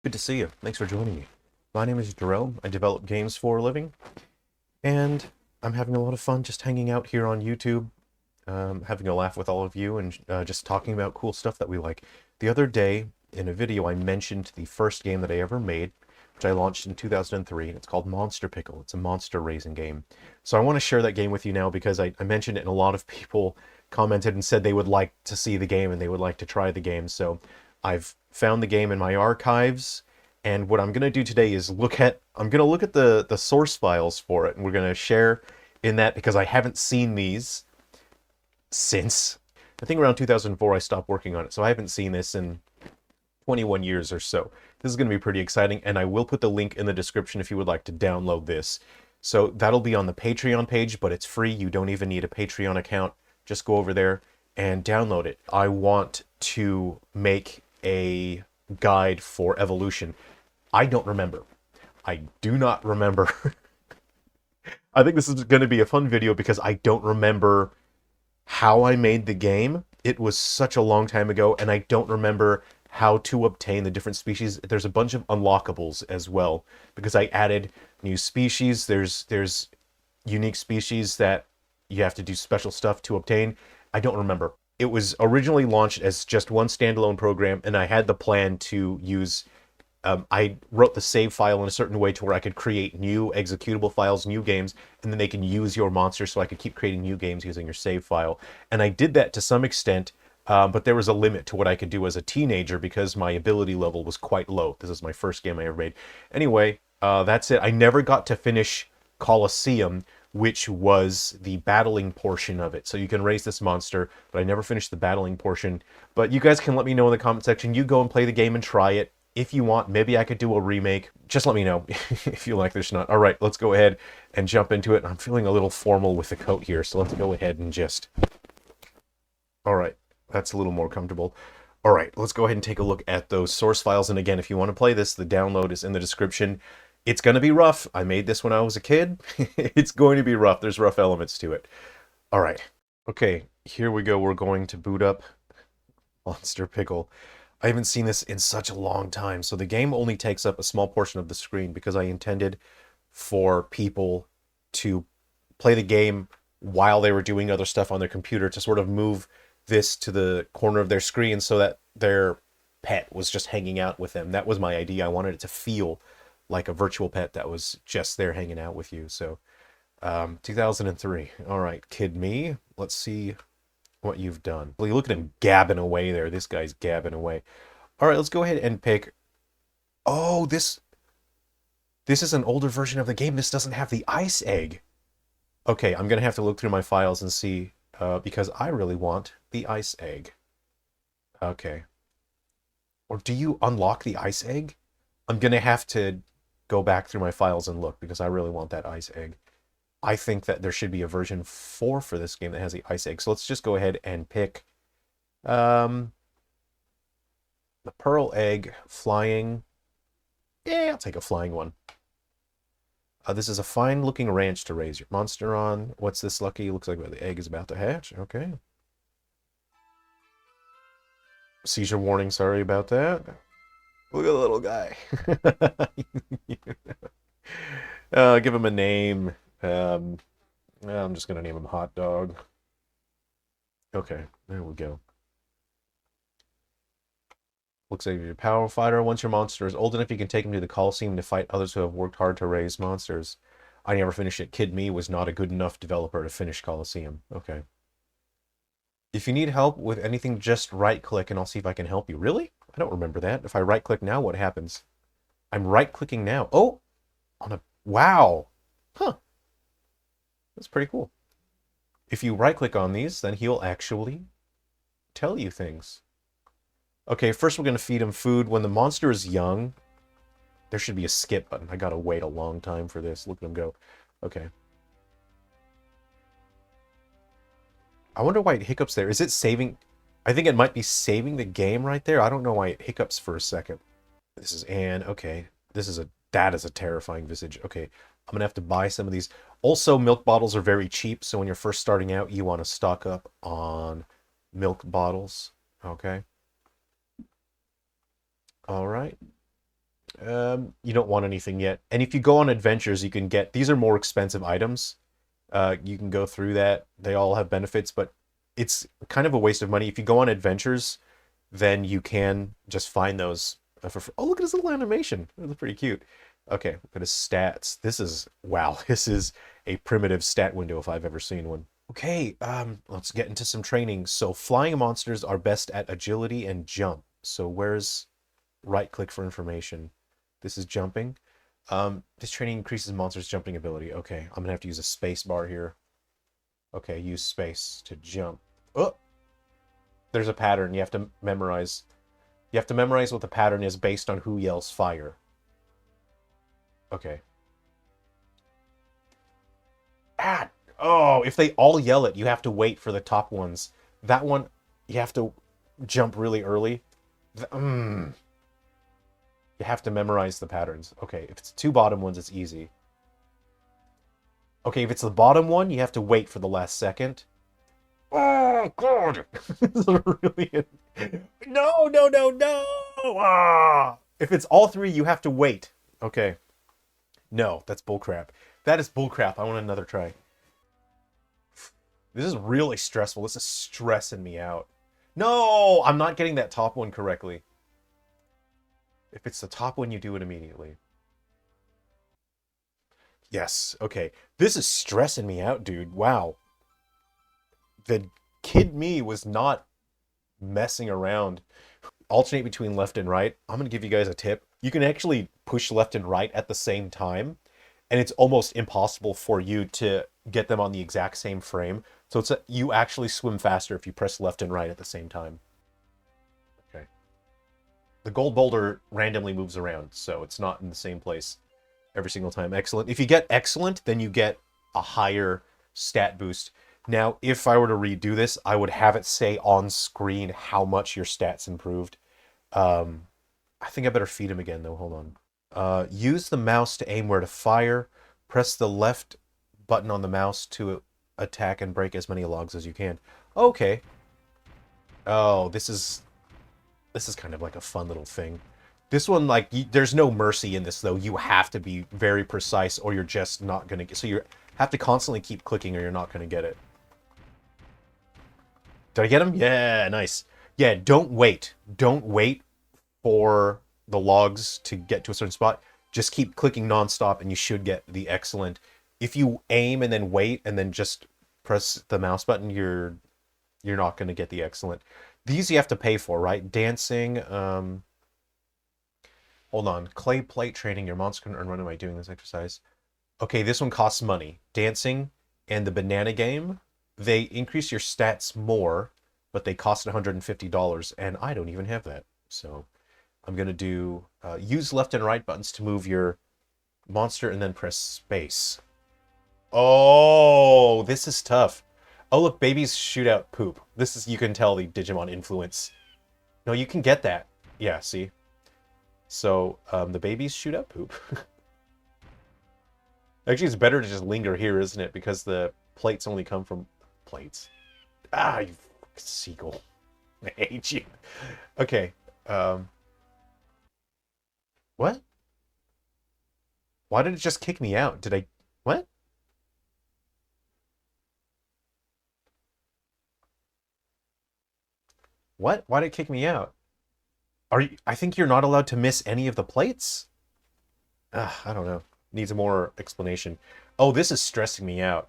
Good to see you. Thanks for joining me. My name is Jerrel. I develop games for a living, and I'm having a lot of fun just hanging out here on YouTube, having a laugh with all of you, and just talking about cool stuff that we like. The other day, in a video, I mentioned the first game that I ever made, which I launched in 2003, and it's called Monster Pickle. It's a monster raising game. So I want to share that game with you now because I mentioned it, and a lot of people commented and said they would like to see the game and they would like to try the game. So I've found the game in my archives, and what I'm going to do today is I'm going to look at the source files for it, and we're going to share in that because I haven't seen these since, I think around 2004 I stopped working on it, so I haven't seen this in 21 years or so. This is going to be pretty exciting, and I will put the link in the description if you would like to download this. So that'll be on the Patreon page, but it's free. You don't even need a Patreon account. Just go over there and download it. I want to make a guide for evolution. I don't remember. I do not remember. I think this is going to be a fun video because I don't remember how I made the game. It was such a long time ago, and I don't remember how to obtain the different species. There's a bunch of unlockables as well because I added new species. There's unique species that you have to do special stuff to obtain. I don't remember. It was originally launched as just one standalone program, and I had the plan to use I wrote the save file in a certain way to where I could create new executable files, new games, and then they can use your monster, so I could keep creating new games using your save file. And I did that to some extent, but there was a limit to what I could do as a teenager because my ability level was quite low. This is my first game I ever made. Anyway, that's it. I never got to finish Colosseum, which was the battling portion of it. So you can raise this monster, but I never finished the battling portion. But you guys can let me know in the comment section. You go and play the game and try it. If you want, maybe I could do a remake. Just let me know if you like this or not. All right, let's go ahead and jump into it. I'm feeling a little formal with the coat here, so let's go ahead and just... All right, that's a little more comfortable. All right, let's go ahead and take a look at those source files. And again, if you want to play this, the download is in the description. It's going to be rough. I made this when I was a kid. It's going to be rough. There's rough elements to it. All right. Okay, here we go. We're going to boot up Monster Pickle. I haven't seen this in such a long time. So the game only takes up a small portion of the screen because I intended for people to play the game while they were doing other stuff on their computer, to sort of move this to the corner of their screen so that their pet was just hanging out with them. That was my idea. I wanted it to feel like a virtual pet that was just there hanging out with you. So 2003. All right, kid me. Let's see what you've done. Well, you look at him gabbing away there. This guy's gabbing away. All right, let's go ahead and pick... Oh, this is an older version of the game. This doesn't have the ice egg. Okay, I'm going to have to look through my files and see, because I really want the ice egg. Okay. Or do you unlock the ice egg? I'm going to have to go back through my files and look because I really want that ice egg. I think that there should be a version 4 for this game that has the ice egg. So let's just go ahead and pick the pearl egg, flying. Yeah, I'll take a flying one. This is a fine-looking ranch to raise your monster on. What's this, Lucky? Looks like the egg is about to hatch. Okay. Seizure warning, sorry about that. Look at the little guy. Give him a name. I'm just going to name him Hot Dog. Okay, there we go. Looks like you're a power fighter. Once your monster is old enough, you can take him to the Coliseum to fight others who have worked hard to raise monsters. I never finished it. Kid me was not a good enough developer to finish Coliseum. Okay. If you need help with anything, just right-click and I'll see if I can help you. Really? I don't remember that. If I right-click now, what happens? I'm right-clicking now. Oh! On a... Wow! Huh. That's pretty cool. If you right-click on these, then he'll actually tell you things. Okay, first we're going to feed him food. When the monster is young, there should be a skip button. I gotta wait a long time for this. Look at him go. Okay. I wonder why it hiccups there. Is it saving? I think it might be saving the game right there. I don't know why it hiccups for a second. This is Anne. Okay. That is a terrifying visage. Okay. I'm going to have to buy some of these. Also, milk bottles are very cheap. So when you're first starting out, you want to stock up on milk bottles. Okay. All right. You don't want anything yet. And if you go on adventures, you can get, these are more expensive items. You can go through that. They all have benefits, but it's kind of a waste of money. If you go on adventures, then you can just find those for free. Oh, look at his little animation. That's pretty cute. Okay, look at his stats. This is, wow, this is a primitive stat window if I've ever seen one. Okay, let's get into some training. So flying monsters are best at agility and jump. So where's right click for information? This is jumping. This training increases monsters' jumping ability. Okay, I'm gonna have to use a space bar here. Okay, use space to jump. Oh, there's a pattern you have to memorize. You have to memorize what the pattern is based on who yells fire. Okay. Ah! Oh, if they all yell it, you have to wait for the top ones. That one, you have to jump really early. You have to memorize the patterns. Okay, if it's two bottom ones, it's easy. Okay, if it's the bottom one, you have to wait for the last second. Oh, God! This is really... No, no, no, no! Ah! If it's all three, you have to wait. Okay. No, that's bullcrap. That is bullcrap. I want another try. This is really stressful. This is stressing me out. No! I'm not getting that top one correctly. If it's the top one, you do it immediately. Yes, okay. This is stressing me out, dude. Wow. The kid me was not messing around. Alternate between left and right. I'm going to give you guys a tip. You can actually push left and right at the same time, and it's almost impossible for you to get them on the exact same frame. So you actually swim faster if you press left and right at the same time. Okay. The gold boulder randomly moves around, so it's not in the same place every single time. Excellent. If you get excellent, then you get a higher stat boost. Now, if I were to redo this, I would have it say on screen how much your stats improved. I think I better feed him again, though. Hold on. Use the mouse to aim where to fire. Press the left button on the mouse to attack and break as many logs as you can. Okay. Oh, this is kind of like a fun little thing. This one, like, there's no mercy in this, though. You have to be very precise, or you're just not going to get... So you have to constantly keep clicking, or you're not going to get it. Did I get him? Yeah, nice. Yeah, don't wait. Don't wait for the logs to get to a certain spot. Just keep clicking nonstop, and you should get the excellent. If you aim and then wait, and then just press the mouse button, you're not going to get the excellent. These you have to pay for, right? Dancing, hold on. Clay plate training. Your monster can earn money by doing this exercise. Okay, this one costs money. Dancing and the banana game, they increase your stats more, but they cost $150, and I don't even have that. So I'm going to do use left and right buttons to move your monster and then press space. Oh, this is tough. Oh, look, babies shoot out poop. This is, you can tell the Digimon influence. No, you can get that. Yeah, see? So, the babies shoot out poop. Actually, it's better to just linger here, isn't it? Because the plates only come from... Plates? Ah, you seagull. I hate you. Okay, what? Why did it just kick me out? Did I... What? What? Why did it kick me out? Are you... I think you're not allowed to miss any of the plates? I don't know. Needs more explanation. Oh, this is stressing me out.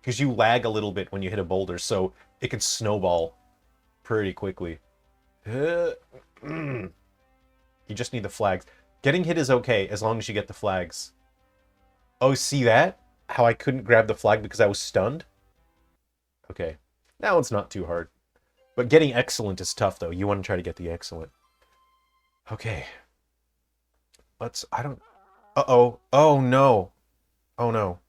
Because you lag a little bit when you hit a boulder, so it can snowball pretty quickly. You just need the flags. Getting hit is okay, as long as you get the flags. Oh, see that? How I couldn't grab the flag because I was stunned? Okay. That one's not too hard. But getting excellent is tough, though. You want to try to get the excellent. Okay. Let's... I don't... Uh-oh. Oh, no. Oh, no.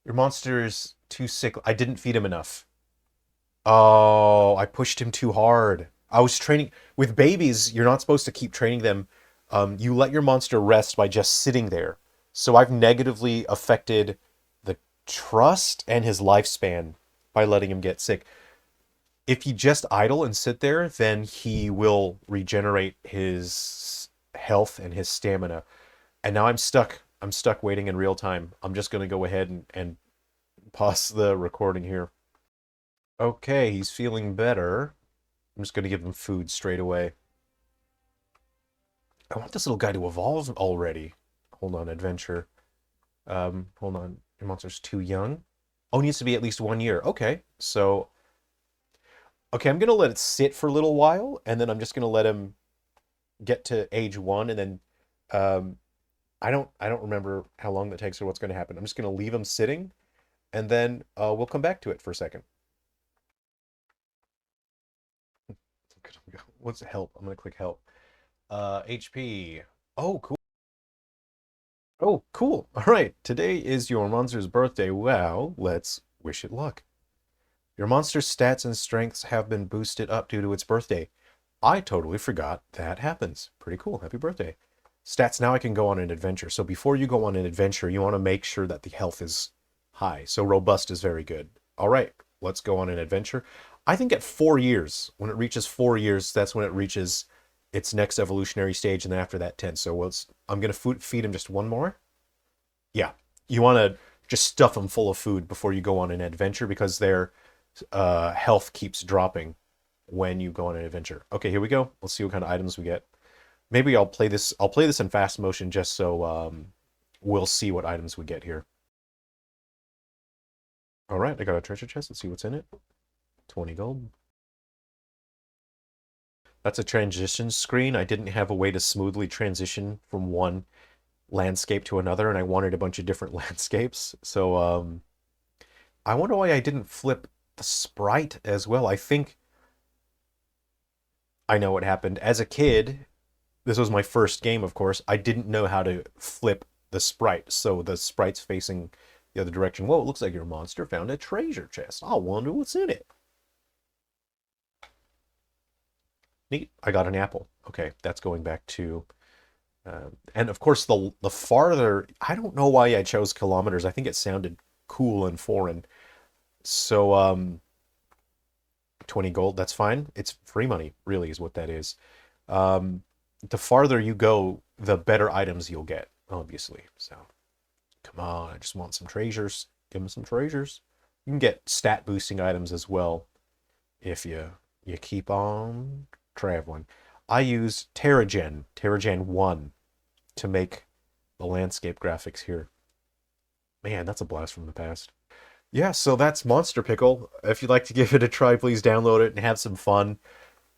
Your monster is too sick. I didn't feed him enough. Oh, I pushed him too hard. I was training... With babies, you're not supposed to keep training them. You let your monster rest by just sitting there. So I've negatively affected the trust and his lifespan by letting him get sick. If you just idle and sit there, then he will regenerate his health and his stamina. And now I'm stuck. I'm stuck waiting in real time. I'm just going to go ahead and pause the recording here. Okay, he's feeling better. I'm just going to give him food straight away. I want this little guy to evolve already. Hold on, adventure. Hold on. Your monster's too young. Oh, needs to be at least 1 year. Okay, so... Okay, I'm going to let it sit for a little while, and then I'm just going to let him get to age 1, and then... I don't remember how long that takes or what's going to happen. I'm just going to leave him sitting, and then we'll come back to it for a second. What's help? I'm going to click help. HP. Oh, cool. Oh, cool. All right. Today is your monster's birthday. Well, let's wish it luck. Your monster's stats and strengths have been boosted up due to its birthday. I totally forgot that happens. Pretty cool. Happy birthday. Stats, now I can go on an adventure. So before you go on an adventure, you want to make sure that the health is high. So robust is very good. All right, let's go on an adventure. I think at 4 years, when it reaches 4 years, that's when it reaches its next evolutionary stage, and then after that 10. So I'm going to feed him just one more. Yeah, you want to just stuff them full of food before you go on an adventure because their health keeps dropping when you go on an adventure. Okay, here we go. Let's see what kind of items we get. Maybe I'll play this in fast motion just so we'll see what items we get here. All right, I got a treasure chest. Let's see what's in it. 20 gold. That's a transition screen. I didn't have a way to smoothly transition from one landscape to another, and I wanted a bunch of different landscapes. So I wonder why I didn't flip the sprite as well. I think I know what happened. As a kid, this was my first game, of course, I didn't know how to flip the sprite, so the sprite's facing the other direction. Whoa, it looks like your monster found a treasure chest. I wonder what's in it. Neat. I got an apple. Okay, that's going back to... and of course, the farther... I don't know why I chose kilometers. I think it sounded cool and foreign. So, 20 gold, that's fine. It's free money, really, is what that is. The farther you go, the better items you'll get, obviously. So, come on, I just want some treasures. Give me some treasures. You can get stat boosting items as well if you keep on traveling. I use Terragen 1 to make the landscape graphics here. Man, that's a blast from the past. Yeah, so that's Monster Pickle. If you'd like to give it a try, please download it and have some fun.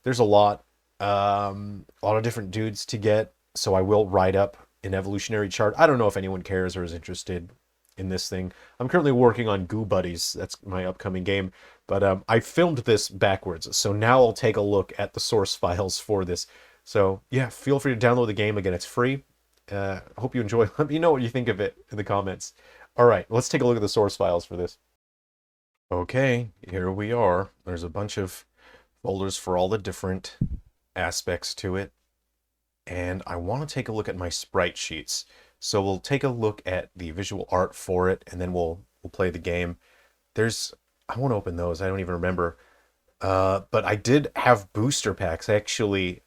There's a lot of different dudes to get, so I will write up an evolutionary chart. I don't know if anyone cares or is interested in this thing. I'm currently working on Goo Buddies. That's my upcoming game. But I filmed this backwards, so now I'll take a look at the source files for this. So yeah, feel free to download the game. Again, it's free. Hope you enjoy. Let me know what you think of it in the comments. All right, let's take a look at the source files for this. Okay, here we are. There's a bunch of folders for all the different aspects to it. And I want to take a look at my sprite sheets. So we'll take a look at the visual art for it, and then we'll play the game. I won't open those. I don't even remember. But I did have booster packs. I actually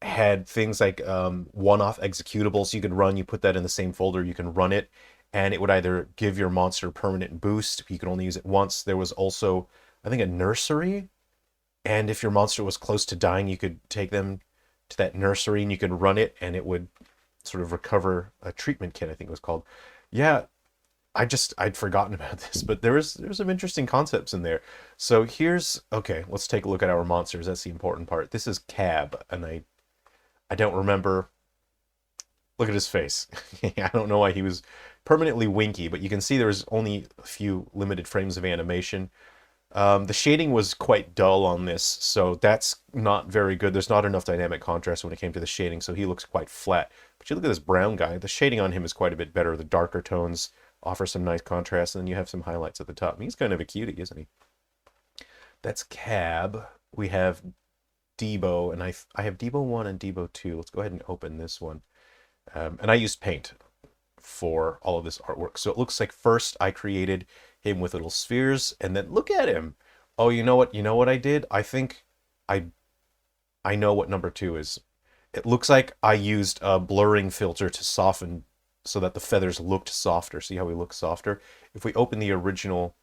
had things like one-off executables you could run. You put that in the same folder. You can run it, and it would either give your monster permanent boost. You could only use it once. There was also, I think, a nursery. And if your monster was close to dying, you could take them to that nursery and you could run it, and it would sort of recover a treatment kit, I think it was called. Yeah, I'd forgotten about this, but there's some interesting concepts in there. So okay, let's take a look at our monsters. That's the important part. This is Cab, and I don't remember. Look at his face. I don't know why he was permanently winky, but you can see there's only a few limited frames of animation. The shading was quite dull on this, so that's not very good. There's not enough dynamic contrast when it came to the shading, so he looks quite flat. But you look at this brown guy, the shading on him is quite a bit better. The darker tones offer some nice contrast, and then you have some highlights at the top. He's kind of a cutie, isn't he? That's Cab. We have Debo, and I have Debo 1 and Debo 2. Let's go ahead and open this one. And I used paint for all of this artwork. So it looks like first I created him with little spheres, and then look at him. Oh, you know what? You know what I did? I think I know what number 2 is. It looks like I used a blurring filter to soften so that the feathers looked softer. See how he looks softer? If we open the original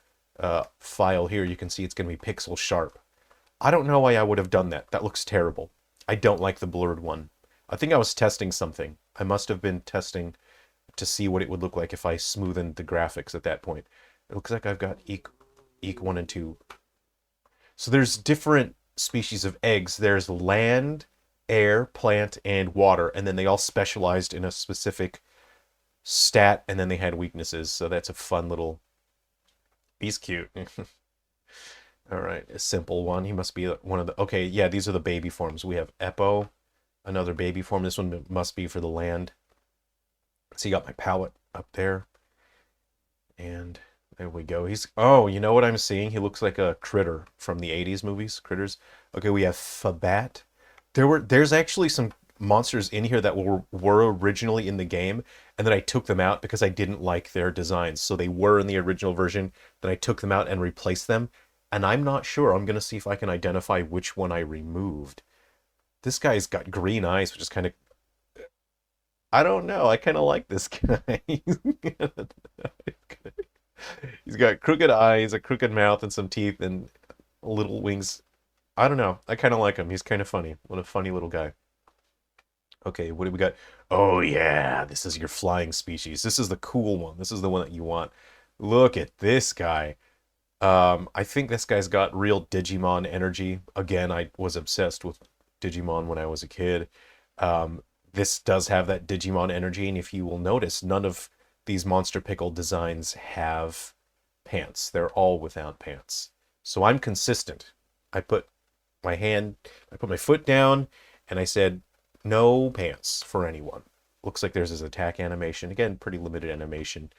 file here, you can see it's going to be pixel sharp. I don't know why I would have done that. That looks terrible. I don't like the blurred one. I think I was testing something. I must have been testing to see what it would look like if I smoothened the graphics at that point. It looks like I've got Eek 1 and 2. So there's different species of eggs. There's land, air, plant, and water, and then they all specialized in a specific stat, and then they had weaknesses. So that's a fun little... He's cute. All right, a simple one. He must be one of the... Okay, yeah, these are the baby forms. We have Eppo, another baby form. This one must be for the land. So you got my palette up there. And there we go. He's... Oh, you know what I'm seeing? He looks like a critter from the 80s movies, Critters. Okay, we have Fabat. There's actually some monsters in here that were originally in the game, and then I took them out because I didn't like their designs. So they were in the original version, then I took them out and replaced them. And I'm not sure. I'm going to see if I can identify which one I removed. This guy's got green eyes, which is kind of... I don't know. I kind of like this guy. He's got crooked eyes, a crooked mouth, and some teeth, and little wings. I don't know. I kind of like him. He's kind of funny. What a funny little guy. Okay, what do we got? Oh, yeah. This is your flying species. This is the cool one. This is the one that you want. Look at this guy. I think this guy's got real Digimon energy. Again, I was obsessed with Digimon when I was a kid. This does have that Digimon energy, and if you will notice, none of these Monster Pickle designs have pants. They're all without pants. So I'm consistent. I put my foot down, and I said, no pants for anyone. Looks like there's his attack animation. Again, pretty limited animation.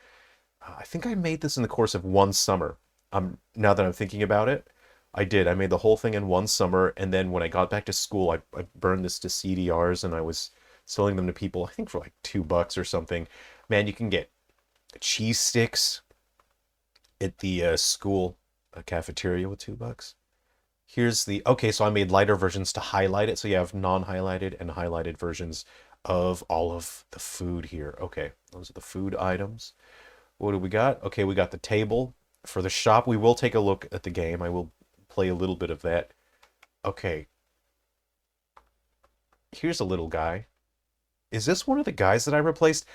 I think I made this in the course of one summer. Now that I'm thinking about it, I did. I made the whole thing in one summer, and then when I got back to school, I burned this to CDRs, and I was selling them to people, I think for like $2 or something. Man, you can get cheese sticks at the school cafeteria with $2. Here's the... Okay, so I made lighter versions to highlight it, so you have non-highlighted and highlighted versions of all of the food here. Okay, those are the food items. What do we got? Okay, we got the table. For the shop, we will take a look at the game. I will play a little bit of that. Okay. Here's a little guy. Is this one of the guys that I replaced?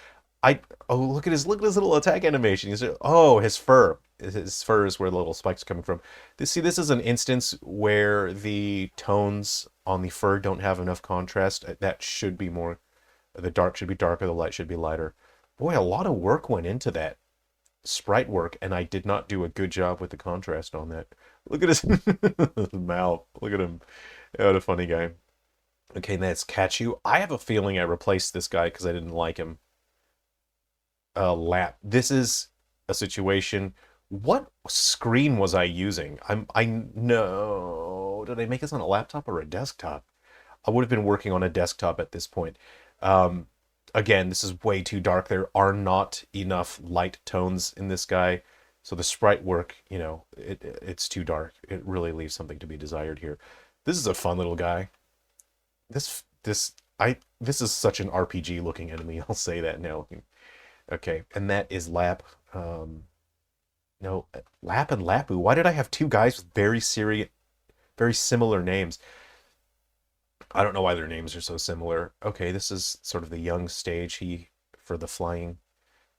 Oh, look at his little attack animation. Oh, his fur. His fur is where the little spikes are coming from. This is an instance where the tones on the fur don't have enough contrast. That should be more... The dark should be darker, the light should be lighter. Boy, a lot of work went into that sprite work, and I did not do a good job with the contrast on that. Look at his mouth. Look at him. What a funny guy. Okay, that's Kachu. I have a feeling I replaced this guy because I didn't like him. Lap. This is a situation... What screen was I using? I know... Did I make this on a laptop or a desktop? I would have been working on a desktop at this point. Again, this is way too dark. There are not enough light tones in this guy. So the sprite work, you know, it's too dark. It really leaves something to be desired here. This is a fun little guy. This is such an RPG looking enemy. I'll say that now. Okay, and that is Lap. No, Lap and Lapu. Why did I have two guys with very similar names? I don't know why their names are so similar. Okay, this is sort of the young stage for the flying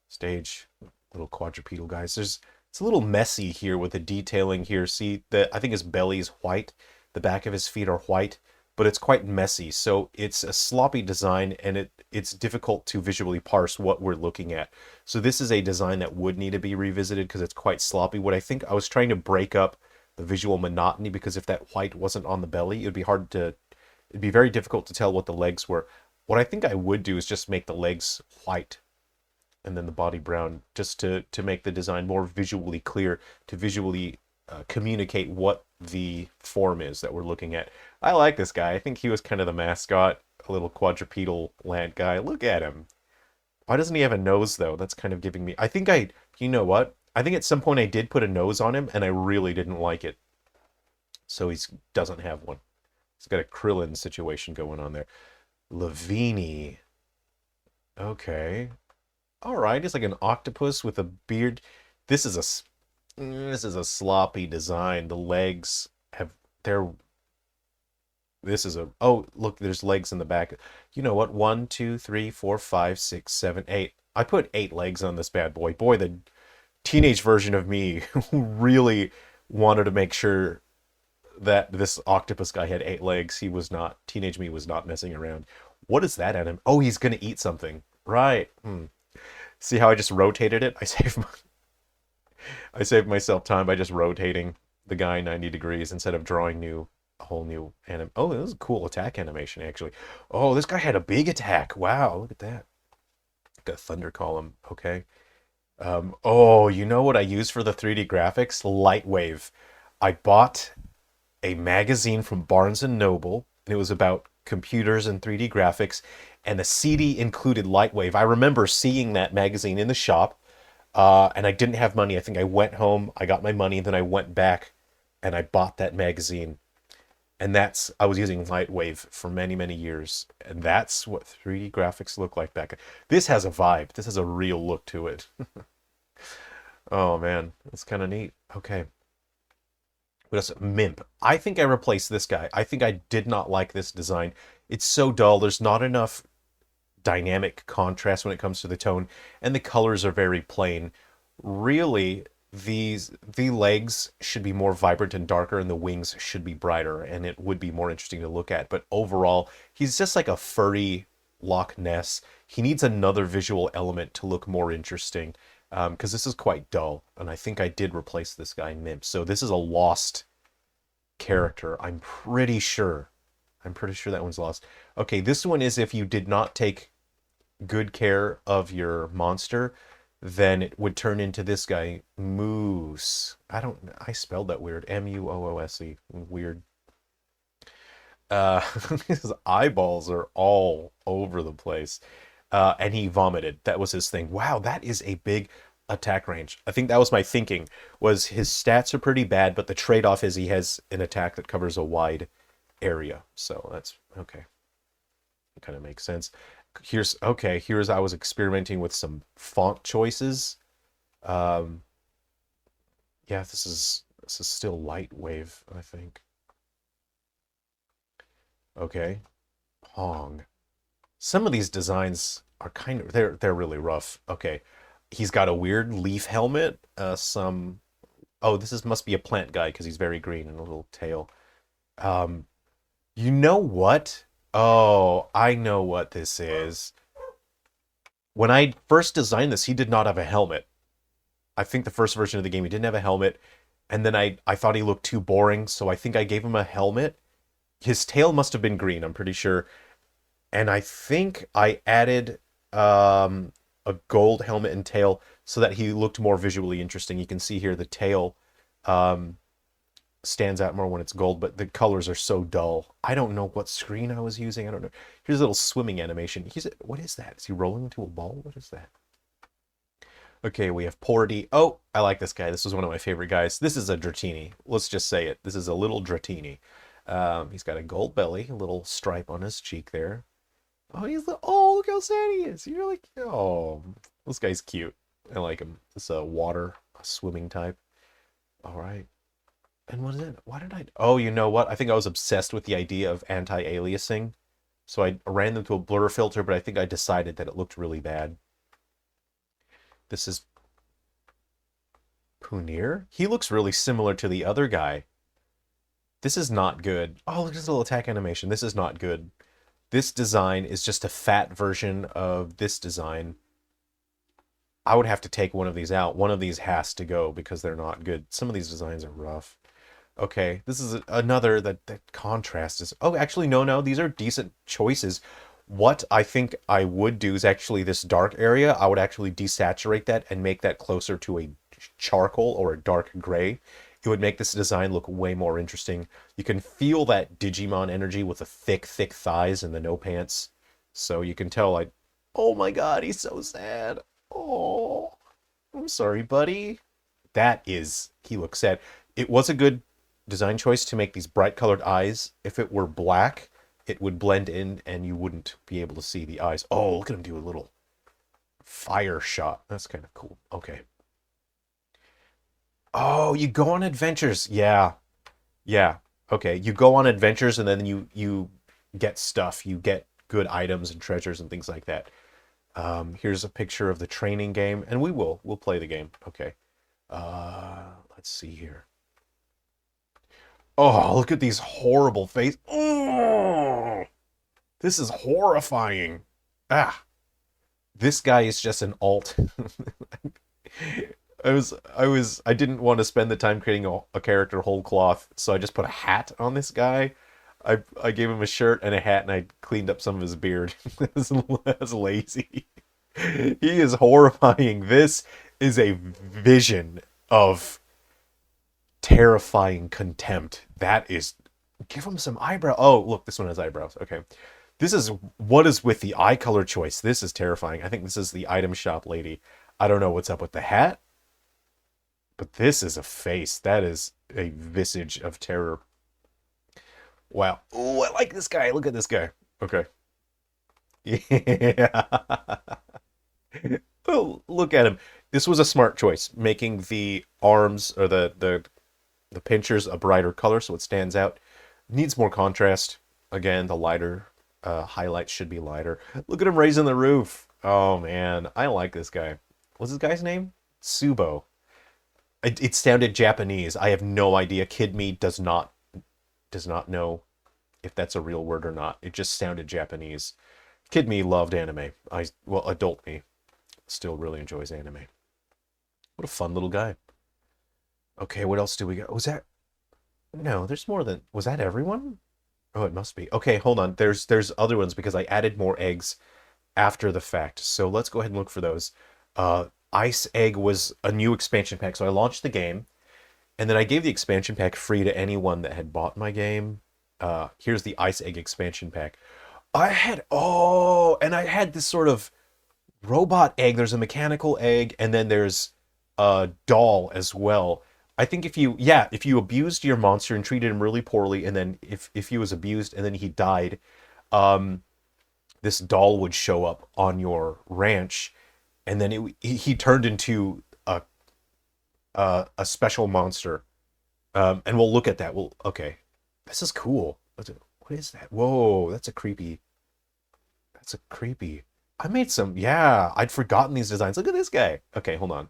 stage. Little quadrupedal guys. It's a little messy here with the detailing here. See, I think his belly is white. The back of his feet are white, but it's quite messy. So it's a sloppy design, and it's difficult to visually parse what we're looking at. So this is a design that would need to be revisited because it's quite sloppy. What I think I was trying to break up the visual monotony, because if that white wasn't on the belly, it'd be very difficult to tell what the legs were. What I think I would do is just make the legs white and then the body brown, just to make the design more visually clear, to visually communicate what the form is that we're looking at. I like this guy. I think he was kind of the mascot, a little quadrupedal land guy. Look at him. Why doesn't he have a nose, though? That's kind of giving me... You know what? I think at some point I did put a nose on him, and I really didn't like it. So he doesn't have one. He's got a Krillin situation going on there. Lavini. Okay. All right. It's like an octopus with a beard. This is a this is a sloppy design. The legs have they're this is a oh look, there's legs in the back. You know what? One, two, three, four, five, six, seven, eight. I put 8 legs on this bad boy. Boy, the teenage version of me really wanted to make sure that this octopus guy had 8 legs. He was not, teenage me was not messing around. What is that at him? Oh, he's gonna eat something. Right. See how I just rotated it? I saved myself time by just rotating the guy 90 degrees instead of drawing a whole new anim. Oh, this is a cool attack animation actually. Oh, this guy had a big attack. Wow, look at that. Got a thunder column. Okay. Oh, you know what I use for the 3D graphics? Lightwave. I bought a magazine from Barnes and Noble, and it was about computers and 3D graphics, and the CD included Lightwave. I remember seeing that magazine in the shop, and I didn't have money. I think I went home, I got my money, and then I went back and I bought that magazine. And I was using Lightwave for many, many years. And that's what 3D graphics look like back. This has a vibe. This has a real look to it. Oh man, that's kind of neat. Okay. What else? Mimp. I think I replaced this guy. I think I did not like this design. It's so dull. There's not enough dynamic contrast when it comes to the tone, and the colors are very plain. Really, the legs should be more vibrant and darker, and the wings should be brighter, and it would be more interesting to look at. But overall, he's just like a furry Loch Ness. He needs another visual element to look more interesting, because this is quite dull, and I think I did replace this guy Mimp. So this is a lost character. I'm pretty sure. I'm pretty sure that one's lost. Okay, this one is if you did not take good care of your monster, then it would turn into this guy, Moose. I spelled that weird. Muoose. Weird. Uh, his eyeballs are all over the place. And he vomited. That was his thing. Wow, that is a big attack range. I think that was my thinking, was his stats are pretty bad, but the trade-off is he has an attack that covers a wide area. So that's okay. It kind of makes sense. Here's I was experimenting with some font choices. Um, yeah, this is still Lightwave, I think. Okay. Pong. Some of these designs are they're really rough. Okay. He's got a weird leaf helmet. Oh, this must be a plant guy because he's very green and a little tail. Um, you know what? Oh, I know what this is. When I first designed this, he did not have a helmet. I think the first version of the game, he didn't have a helmet. And then I thought he looked too boring, so I think I gave him a helmet. His tail must have been green, I'm pretty sure. And I think I added a gold helmet and tail so that he looked more visually interesting. You can see here the tail um, stands out more when it's gold, but the colors are so dull. I don't know what screen I was using. I don't know. Here's a little swimming animation. What is that? Is he rolling into a ball? What is that? Okay, we have Porty. Oh, I like this guy. This was one of my favorite guys. This is a Dratini. Let's just say it. This is a little Dratini. He's got a gold belly, a little stripe on his cheek there. Oh, look how sad he is. You're like, oh, this guy's cute. I like him. It's a swimming type. All right. And what is it? Why did I? Oh, you know what? I think I was obsessed with the idea of anti-aliasing. So I ran them to a blur filter, but I think I decided that it looked really bad. This is Punir. He looks really similar to the other guy. This is not good. Oh, look at this little attack animation. This is not good. This design is just a fat version of this design. I would have to take one of these out. One of these has to go because they're not good. Some of these designs are rough. Okay, this is another that contrast is... Oh, actually, no, these are decent choices. What I think I would do is actually this dark area, I would actually desaturate that and make that closer to a charcoal or a dark gray. It would make this design look way more interesting. You can feel that Digimon energy with the thick thighs and the no pants. So you can tell, like, oh my god, he's so sad. Oh, I'm sorry, buddy. He looks sad. It was a good design choice to make these bright colored eyes. If it were black, it would blend in and you wouldn't be able to see the eyes. Oh, look at him do a little fire shot. That's kind of cool. Okay. Oh, you go on adventures. Yeah. Yeah. Okay. You go on adventures and then you get stuff. You get good items and treasures and things like that. Here's a picture of the training game, and we'll play the game. Okay. Let's see here. Oh, look at these horrible faces. Oh, this is horrifying. Ah, this guy is just an alt. I didn't want to spend the time creating a character whole cloth, so I just put a hat on this guy. I gave him a shirt and a hat, and I cleaned up some of his beard. That's lazy. He is horrifying. This is a vision of terrifying contempt. That is, give him some eyebrow. Oh, look, this one has eyebrows. Okay. This is, what is with the eye color choice? This is terrifying. I think this is the item shop lady. I don't know what's up with the hat, but this is a face. That is a visage of terror. Wow. Oh, I like this guy. Look at this guy. Okay. Yeah. Oh, look at him. This was a smart choice, making the arms or the pinchers a brighter color so it stands out. Needs more contrast. Again, the lighter highlights should be lighter. Look at him raising the roof. Oh man, I like this guy. What's this guy's name? Subo. It sounded Japanese. I have no idea. Kid me does not know if that's a real word or not. It just sounded Japanese. Kid me loved anime. Well, adult me still really enjoys anime. What a fun little guy. Okay, what else do we got? Was that... No, there's more than... Was that everyone? Oh, it must be. Okay, hold on. There's other ones because I added more eggs after the fact. So let's go ahead and look for those. Ice Egg was a new expansion pack. So I launched the game, and then I gave the expansion pack free to anyone that had bought my game. Here's the Ice Egg expansion pack. I had this sort of robot egg. There's a mechanical egg, and then there's a doll as well. I think if you abused your monster and treated him really poorly, and then if he was abused and then he died, this doll would show up on your ranch, and then he turned into a special monster. And we'll look at that. Okay, this is cool. What is that? Whoa, that's a creepy. I made some. Yeah, I'd forgotten these designs. Look at this guy. Okay, hold on.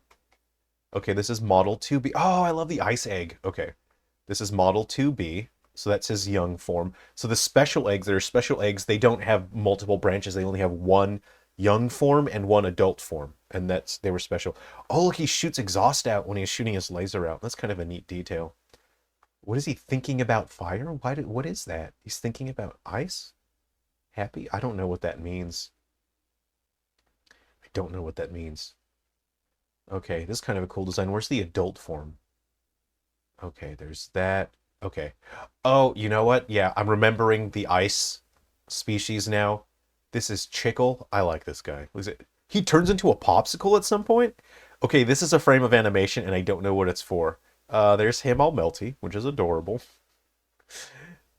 Okay, this is Model 2B. Oh, I love the Ice Egg. Okay, this is Model 2B. So that's his young form. So the special eggs, they're special eggs. They don't have multiple branches. They only have one young form and one adult form. And they were special. Oh, he shoots exhaust out when he's shooting his laser out. That's kind of a neat detail. What is he thinking about fire? What is that? He's thinking about ice? Happy? I don't know what that means. I don't know what that means. Okay, this is kind of a cool design. Where's the adult form? Okay, there's that. Okay. Oh, you know what? Yeah, I'm remembering the ice species now. This is Pickle. I like this guy. He turns into a popsicle at some point? Okay, this is a frame of animation, and I don't know what it's for. There's him all melty, which is adorable.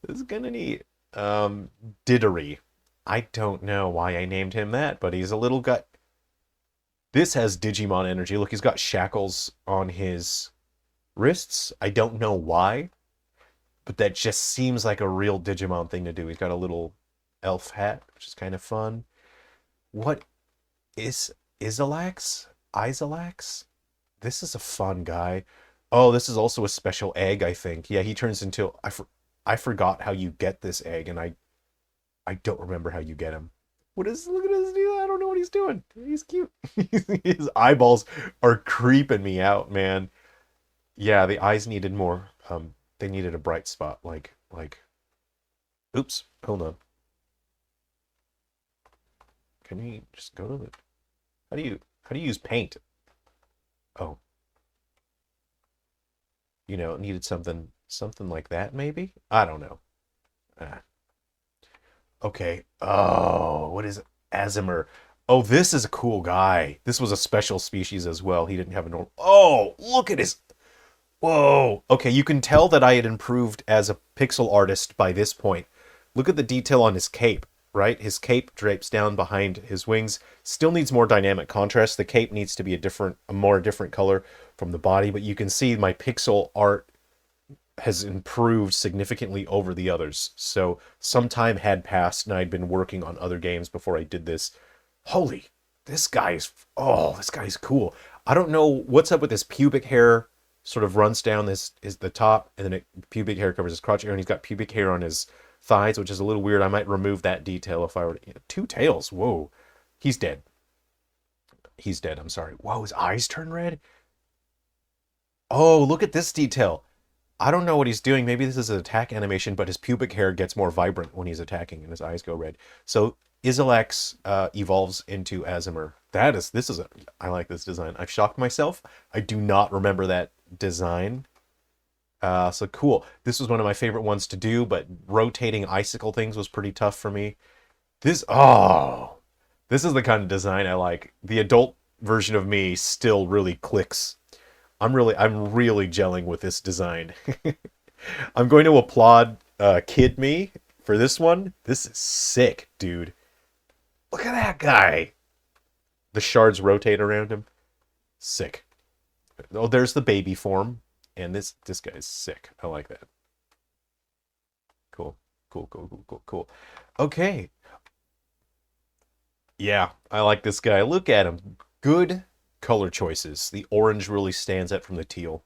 This is kind of neat. Diddery. I don't know why I named him that, but he's a little guy. This has Digimon energy. Look, he's got shackles on his wrists. I don't know why, but that just seems like a real Digimon thing to do. He's got a little elf hat, which is kind of fun. What is Isalax? Isalax? This is a fun guy. Oh, this is also a special egg, I think. Yeah, he turns into... I forgot how you get this egg, and I don't remember how you get him. Look at this dude. I don't know what he's doing. He's cute. His eyeballs are creeping me out, man. Yeah, the eyes needed more. They needed a bright spot, like. Oops, hold on. Can we just go to the? How do you use paint? Oh. You know, it needed something like that, maybe? I don't know. Okay. Oh, what is it? Azimer. Oh, this is a cool guy. This was a special species as well. He didn't have a normal... Oh, look at his... Whoa. Okay, you can tell that I had improved as a pixel artist by this point. Look at the detail on his cape, right? His cape drapes down behind his wings. Still needs more dynamic contrast. The cape needs to be a more different color from the body, but you can see my pixel art has improved significantly over the others. So some time had passed and I'd been working on other games before I did this. Holy, this guy's cool. I don't know what's up with his pubic hair. Sort of runs down this is the top, and then pubic hair covers his crotch area, and he's got pubic hair on his thighs, which is a little weird. I might remove that detail if I were to, two tails. Whoa, he's dead. He's dead. I'm sorry. Whoa, his eyes turn red. Oh, look at this detail. I don't know what he's doing. Maybe this is an attack animation, but his pubic hair gets more vibrant when he's attacking, and his eyes go red. So Izilax evolves into Aasimar. I like this design. I've shocked myself. I do not remember that design. So cool. This was one of my favorite ones to do, but rotating icicle things was pretty tough for me. This is the kind of design I like. The adult version of me still really clicks. I'm really gelling with this design. I'm going to applaud Kid Me for this one. This is sick, dude. Look at that guy. The shards rotate around him. Sick. Oh, there's the baby form. And this guy is sick. I like that. Cool. Cool. Okay. Yeah, I like this guy. Look at him. Good color choices. The orange really stands out from the teal.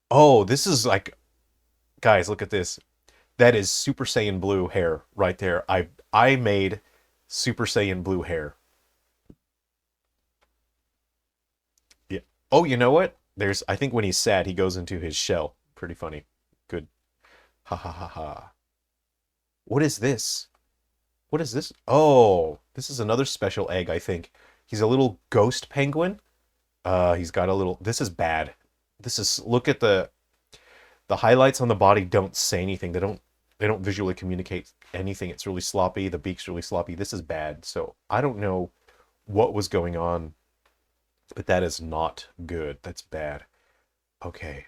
Oh, this is like... Guys, look at this. That is Super Saiyan Blue hair right there. I made Super Saiyan Blue hair. Yeah. Oh, you know what? I think when he's sad, he goes into his shell. Pretty funny. Good. Ha ha ha ha. What is this? What is this? Oh, this is another special egg, I think. He's a little ghost penguin. He's got a little... This is bad. Look at the highlights on the body don't say anything. They don't visually communicate anything. It's really sloppy. The beak's really sloppy. This is bad. So I don't know what was going on, but that is not good. That's bad. Okay.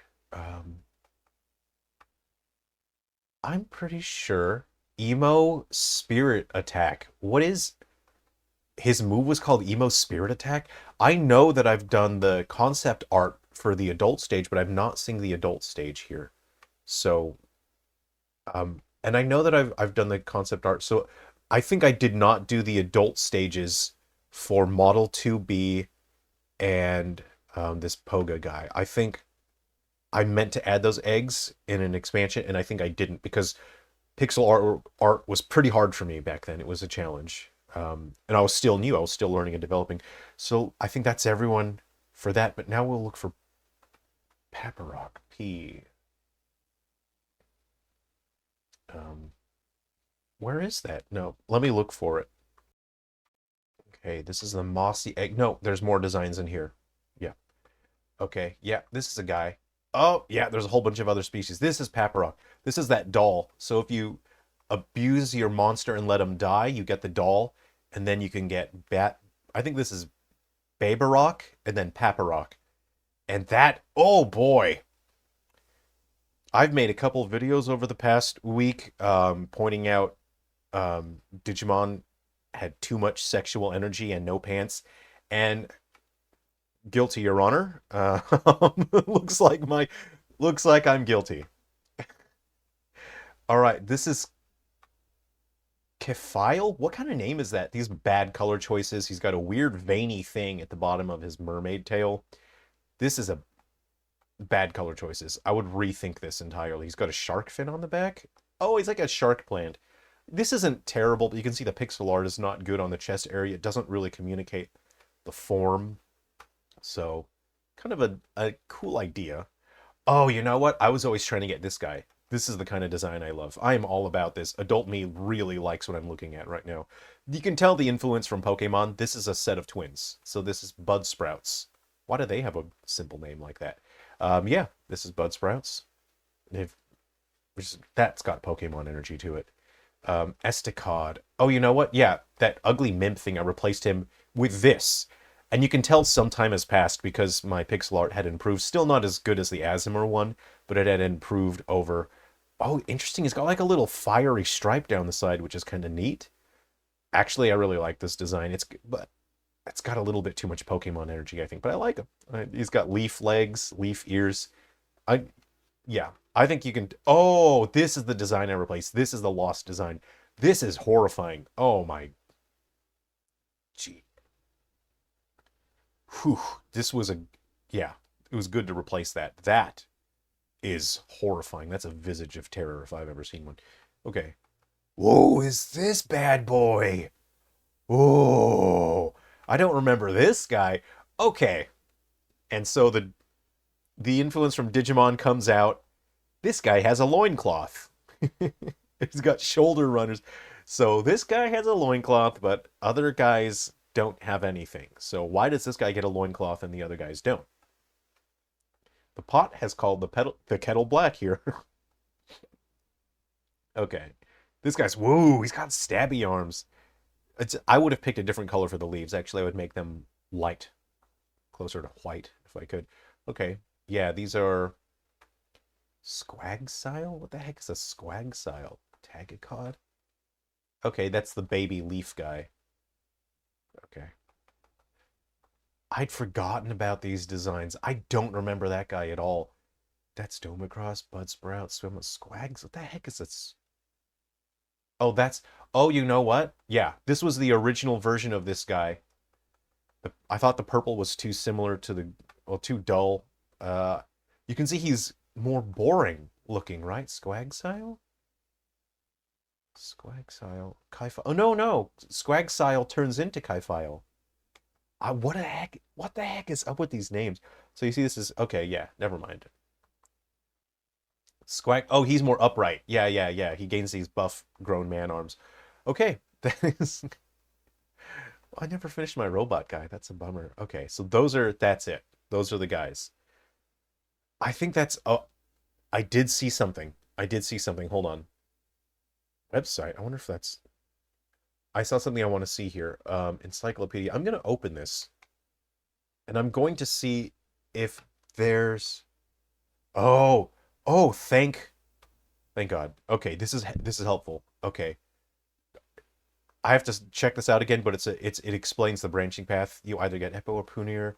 I'm pretty sure Emo Spirit Attack. What is... His move was called Emo Spirit Attack? I know that I've done the concept art for the adult stage, but I've not seen the adult stage here. So, and I know that I've done the concept art, so I think I did not do the adult stages for Model 2B and this Poga guy. I think I meant to add those eggs in an expansion, and I think I didn't, because pixel art was pretty hard for me back then. It was a challenge. And I was still new. I was still learning and developing. So I think that's everyone for that. But now we'll look for Paparock P. Where is that? No, let me look for it. Okay, this is the mossy egg. No, there's more designs in here. Yeah. Okay, yeah, this is a guy. Oh, yeah, there's a whole bunch of other species. This is Paparock. This is that doll. So if you abuse your monster and let him die, you get the doll, and then you can get I think this is Babarock and then Paparock. And that, oh boy. I've made a couple of videos over the past week pointing out Digimon had too much sexual energy and no pants, and guilty, Your Honor. Looks like I'm guilty. All right, this is Kephile? What kind of name is that? These bad color choices. He's got a weird veiny thing at the bottom of his mermaid tail. This is a bad color choices. I would rethink this entirely. He's got a shark fin on the back. Oh, he's like a shark plant. This isn't terrible, but you can see the pixel art is not good on the chest area. It doesn't really communicate the form. So, kind of a cool idea. Oh, you know what? I was always trying to get this guy. This is the kind of design I love. I am all about this. Adult me really likes what I'm looking at right now. You can tell the influence from Pokemon. This is a set of twins. So this is Bud Sprouts. Why do they have a simple name like that? Yeah, this is Bud Sprouts. That's got Pokemon energy to it. Esticod. Oh, you know what? Yeah, that ugly Mimp thing, I replaced him with this. And you can tell some time has passed because my pixel art had improved. Still not as good as the Aasimar one, but it had improved over Oh, interesting. It's got like a little fiery stripe down the side, which is kind of neat. Actually, I really like this design. But it's got a little bit too much Pokemon energy, I think, but I like him. He's got leaf legs, leaf ears. I, yeah, I think you can. Oh, this is the design I replaced. This is the lost design. This is horrifying. Oh my. Gee. Whew. This was a. Yeah, it was good to replace that. That is horrifying. That's a visage of terror if I've ever seen one. Okay. Whoa, is this bad boy? Oh, I don't remember this guy. Okay. And so the influence from Digimon comes out. This guy has a loincloth. He's got shoulder runners. So this guy has a loincloth, but other guys don't have anything. So why does this guy get a loincloth and the other guys don't? The pot has called the kettle black here. Okay. This guy's, whoa, he's got stabby arms. I would have picked a different color for the leaves. Actually, I would make them light, closer to white if I could. Okay. Yeah, these are Squagsile? What the heck is a Squagsile? Tagacod? Okay, that's the baby leaf guy. Okay. I'd forgotten about these designs. I don't remember that guy at all. That's Domacross, Budsprout, Squags. What the heck is this? Oh, that's... Oh, you know what? Yeah, this was the original version of this guy. I thought the purple was too similar to the... Well, too dull. You can see he's more boring looking, right? Squagsile? Squagsile. Kaifile. Oh, no. Squagsile turns into Kaifile. What the heck is up with these names? So you see this is... Okay, yeah, never mind. Oh, he's more upright. Yeah. He gains these buff grown man arms. Okay. I never finished my robot guy. That's a bummer. Okay, so that's it. Those are the guys. I think that's... Oh, I did see something. Hold on. Website. I wonder if that's... I saw something I want to see here. Encyclopedia. I'm going to open this. And I'm going to see if there's... Oh, thank God. Okay, this is helpful. Okay. I have to check this out again, but it explains the branching path. You either get Hippo or Punir.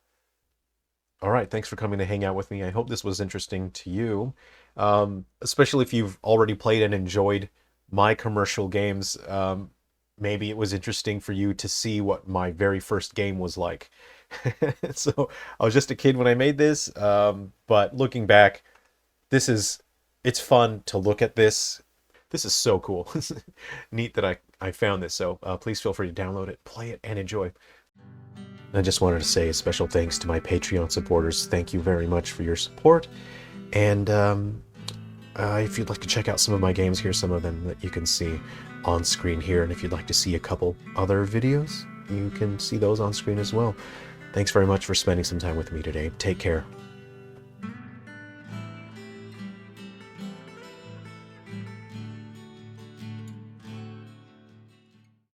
All right, thanks for coming to hang out with me. I hope this was interesting to you, especially if you've already played and enjoyed my commercial games. Maybe it was interesting for you to see what my very first game was like. So I was just a kid when I made this, but looking back, it's fun to look at this. This is so cool. Neat that I found this, so please feel free to download it, play it, and enjoy. I just wanted to say a special thanks to my Patreon supporters. Thank you very much for your support. And if you'd like to check out some of my games, here's some of them that you can see on screen here. And if you'd like to see a couple other videos, you can see those on screen as well. Thanks very much for spending some time with me today. Take care.